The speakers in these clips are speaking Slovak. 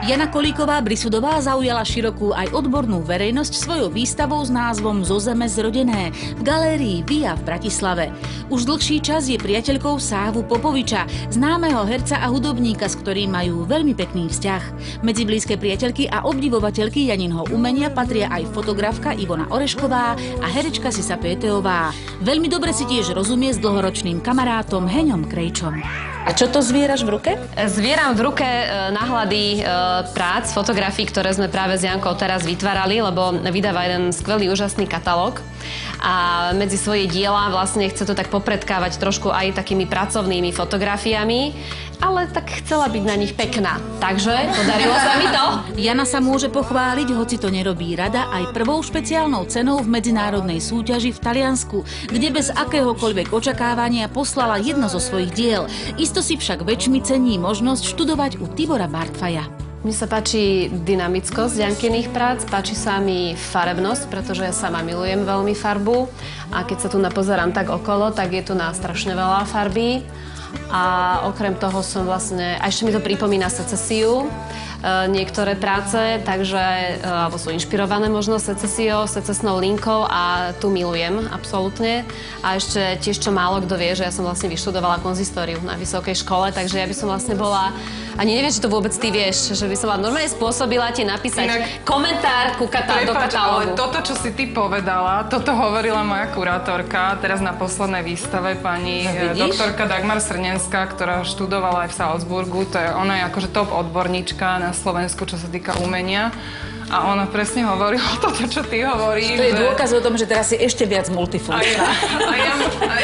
Jana Kolíková Brisudová zaujala širokú aj odbornú verejnosť svojou výstavou s názvom Zo zeme zrodené v galérii Via v Bratislave. Už dlhší čas je priateľkou Sávu Popoviča, známeho herca a hudobníka, s ktorým majú veľmi pekný vzťah. Medzi blízke priateľky a obdivovateľky Janinho umenia patria aj fotografka Ivona Orešková a herečka Sisa Péteová. Veľmi dobre si tiež rozumie s dlhoročným kamarátom Heňom Krejčom. A čo to zvieraš v ruke? Zvieram v ruke náhľady prác, fotografií, ktoré sme práve s Jankou teraz vytvárali, lebo vydáva jeden skvelý, úžasný katalóg. A medzi svoje diela vlastne chce to tak popredkávať trošku aj takými pracovnými fotografiami, ale tak chcela byť na nich pekná. Takže podarilo sa mi to. Jana sa môže pochváliť, hoci to nerobí rada, aj prvou špeciálnou cenou v medzinárodnej súťaži v Taliansku, kde bez akéhokoľvek očakávania poslala jedno zo svojich diel. Isto si však väčšmi cení možnosť študovať u Tibora Bartfaja. Mne sa páči dynamickosť Jankiných prác, páči sa mi farebnosť, pretože ja sama milujem veľmi farbu. A keď sa tu napozerám tak okolo, tak je tu na strašne veľa farby. A okrem toho som vlastne, a ešte mi to pripomína secesiu, niektoré práce, takže, alebo sú inšpirované možno secesiou, secesnou linkou a tu milujem absolútne. A ešte tiež, čo málo kto vie, že ja som vlastne vyštudovala konzistóriu na vysokej škole, takže ja by som vlastne bola, ani neviem, či to vôbec ty vieš, že by som vám normálne spôsobila ti napísať komentár do katalógu. Ale toto, čo si ty povedala, toto hovorila moja kurátorka, teraz na poslednej výstave pani doktorka Dagmar Srnenská, ktorá študovala aj v Salzburgu, ona je akože top odborníčka na Slovensku, čo sa týka umenia. A ona presne hovorila toto, čo ty hovoríš. To je dôkaz o tom, že teraz si ešte viac multifunkčná. A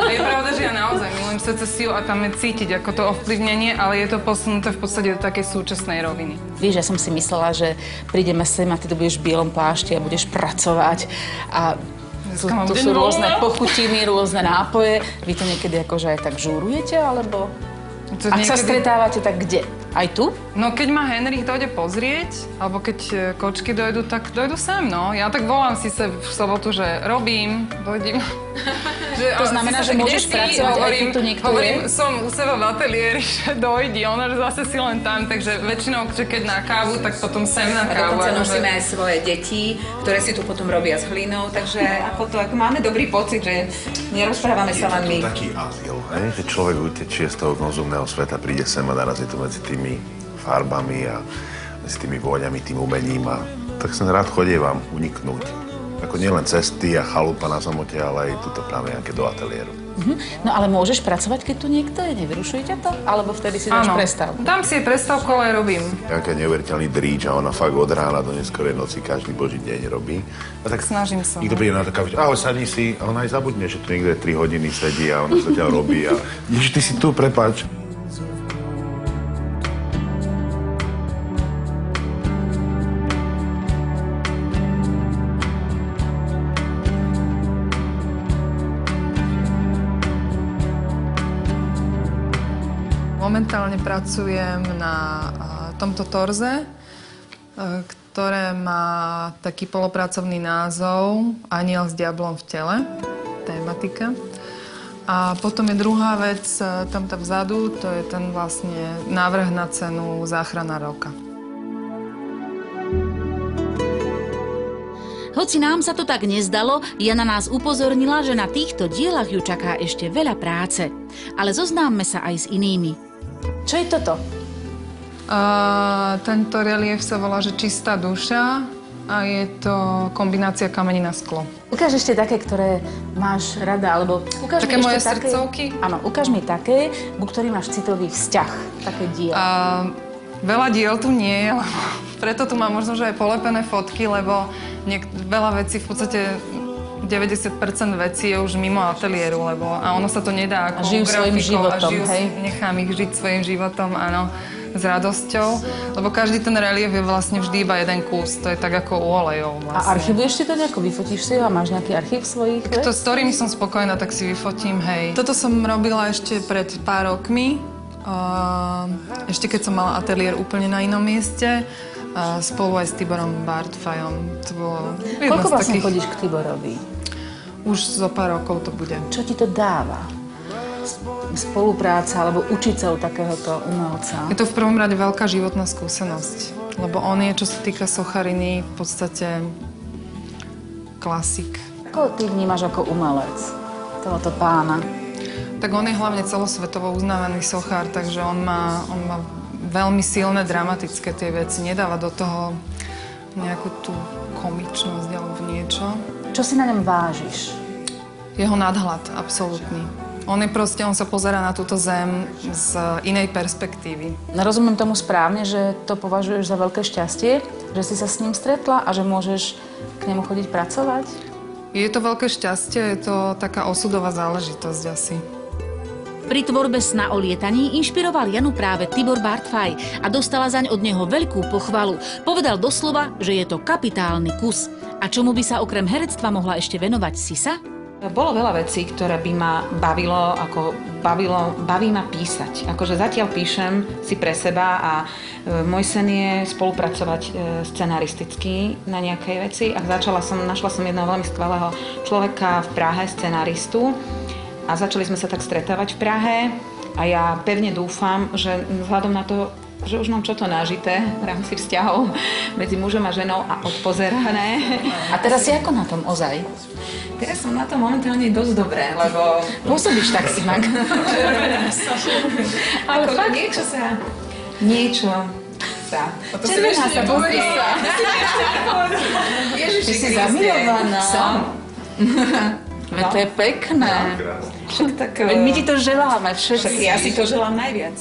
je pravda, že ja naozaj milujem secesiu a tam je cítiť ako to ovplyvnenie, ale je to posunuté v podstate do takej súčasnej roviny. Vieš, ja som si myslela, že prídeme sem a ty tu budeš v bielom plášti a budeš pracovať a tu sú rôzne pochutiny, rôzne nápoje. Vy to niekedy akože aj tak žúrujete, alebo ak sa stretávate, tak kde? Aj tu? No keď ma Henrich dojde pozrieť, alebo keď kočky dojdu, tak dojdu sem, no. Ja tak volám si sa v sobotu, že robím, dojdím. To znamená, že môžeš pracovať aj keď tu niekto je? Som u seba v ateliéri, že dojdi, ona zase si len tam, takže väčšinou, že keď na kávu, tak potom sem na kávu. A dokonca nosíme aj svoje deti, ktoré si tu potom robia s hlinou, takže ako máme dobrý pocit, že nerozprávame sa len my. Je to taký azyl, že človek utečie z toho konzumného sveta, príde sem a narazí tu medzi tými farbami a s tými vôňami, tým umením a tak som rád chodievam uniknúť. Ako nielen cesty a chalupa na samote, ale aj tuto práve nejaké do ateliéru. No ale môžeš pracovať, keď tu niekto je? Nevyrušuje ťa to? Alebo vtedy si dáš prestávku? Dám si prestávku, ale robím. Nejaký neuveriteľný dríč a ona fakt od rána do neskorej noci každý boží deň robí. A tak snažím sa. Nikto príde na to káviť, ahoj, sadni si, a ona aj zabudne, že tu niekde 3 hodiny sedí a ona zatiaľ robí a ježiš, ty si tu, prepáč. Momentálne pracujem na tomto torze, ktoré má taký polopracovný názov Aniel s diablom v tele, tematika. A potom je druhá vec, tamto vzadu, to je ten vlastne návrh na cenu Záchrana roka. Hoci nám sa to tak nezdalo, Jana nás upozornila, že na týchto dielach ju čaká ešte veľa práce. Ale zoznámme sa aj s inými. Čo je toto? Tento relief sa volá, že Čistá duša a je to kombinácia kamenina sklo. Ukáž ešte také, ktoré máš rada, alebo ukáž také mi moje ešte srdcovky? Áno, ukáž mi také, ku ktorým máš citový vzťah, také diela. Veľa diel tu nie je, lebo preto tu mám možno, že aj polepené fotky, lebo veľa vecí v podstate 90% vecí je už mimo ateliéru, a ono sa to nedá ako žijú svojím životom, hej? Nechám ich žiť svojím životom, áno, s radosťou, lebo každý ten relief je vlastne vždy iba jeden kus, to je tak ako u olejov vlastne. A archivuješ si to nejako, vyfotíš si ho a máš nejaký archív svojich vecí? S ktorými som spokojná, tak si vyfotím, hej. Toto som robila ešte pred pár rokmi, ešte keď som mala ateliér úplne na inom mieste, spolu aj s Tiborom Bartfajom. To bolo koľko vlastne chodíš k Tiborovi? Už zo pár rokov to bude. Čo ti to dáva? spolupráca alebo učiť sa u takéhoto umelca? Je to v prvom rade veľká životná skúsenosť, lebo on je, čo sa týka sochariny, v podstate klasik. Ako ty vnímaš ako umelec tohoto pána? Tak on je hlavne celosvetovo uznávaný sochár, takže on má veľmi silné, dramatické tie veci. Nedáva do toho nejakú tú komičnosť alebo niečo. Čo si na ňom vážiš? Jeho nadhľad, absolútny. On sa pozerá na túto zem z inej perspektívy. Rozumiem tomu správne, že to považuješ za veľké šťastie, že si sa s ním stretla a že môžeš k nemu chodiť pracovať? Je to veľké šťastie, je to taká osudová záležitosť asi. Pri tvorbe Sna o lietaní inšpiroval Janu práve Tibor Bartfaj a dostala zaň od neho veľkú pochvalu. Povedal doslova, že je to kapitálny kus. A čomu by sa okrem herectva mohla ešte venovať Sisa? Bolo veľa vecí, ktoré by ma baví ma písať. Akože zatiaľ píšem si pre seba a môj sen je spolupracovať scenaristicky na nejakej veci a našla som jedného veľmi skvelého človeka v Prahe, scenaristu a začali sme sa tak stretávať v Prahe a ja pevne dúfam, že vzhľadom na to, že už mám čo to nažité v rámci vzťahov medzi mužom a ženou a odpozerané. A teraz si ako na tom ozaj? Teraz som na to momentálne dosť dobré, lebo... Pôsobíš tak inak. Ale fakt niečo sa... Červená sa, pozri sa. Ty si zamilovaná. Som. Veď to je pekné. Veď my ti to želáme všetci. Ja si to želám najviac.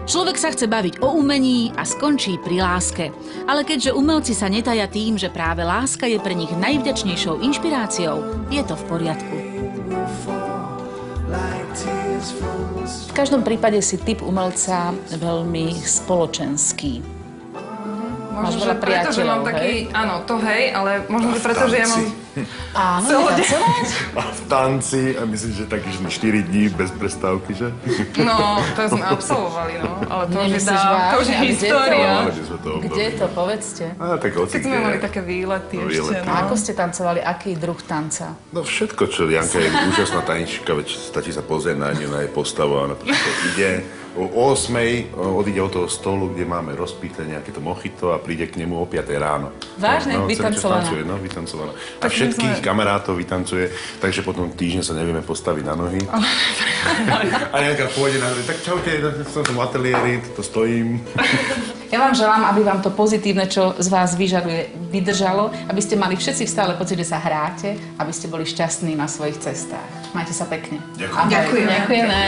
Človek sa chce baviť o umení a skončí pri láske. Ale keďže umelci sa netajia tým, že práve láska je pre nich najvďačnejšou inšpiráciou, je to v poriadku. V každom prípade si typ umelca veľmi spoločenský. Možno, že preto, že mám taký... Áno, to hej, ale možno, že preto, že ja mám... Áno, tancovať? A v tanci, a myslím, že takých 4 dní bez prestávky, že? No, to sme absolvovali, no. Ale to už je história. História. Kde to, povedzte? Tak keď sme mali také výlety ešte, no. A ako ste tancovali? Aký druh tanca? No všetko, čo Janka je úžasná tanečka, veď stačí sa pozrieť na ňu, na jej postavu a na to, čo ide. O 8:00 odíde od toho stolu, kde máme rozpité nejaké to mochito a príde k nemu o 5:00 ráno. Vážne? Vytancovaná? No, vytancovaná. A všetkých kamarátov vytancuje, takže potom týždeň sa nevieme postaviť na nohy. A Janka pôjde na tak čaute, som v ateliéri, to stojím. Ja vám želám, aby vám to pozitívne, čo z vás vyžaduje, vydržalo, aby ste mali všetci stále pocit, že sa hráte, aby ste boli šťastní na svojich cestách. Majte sa pekne. Ďakujem. Ďakujeme.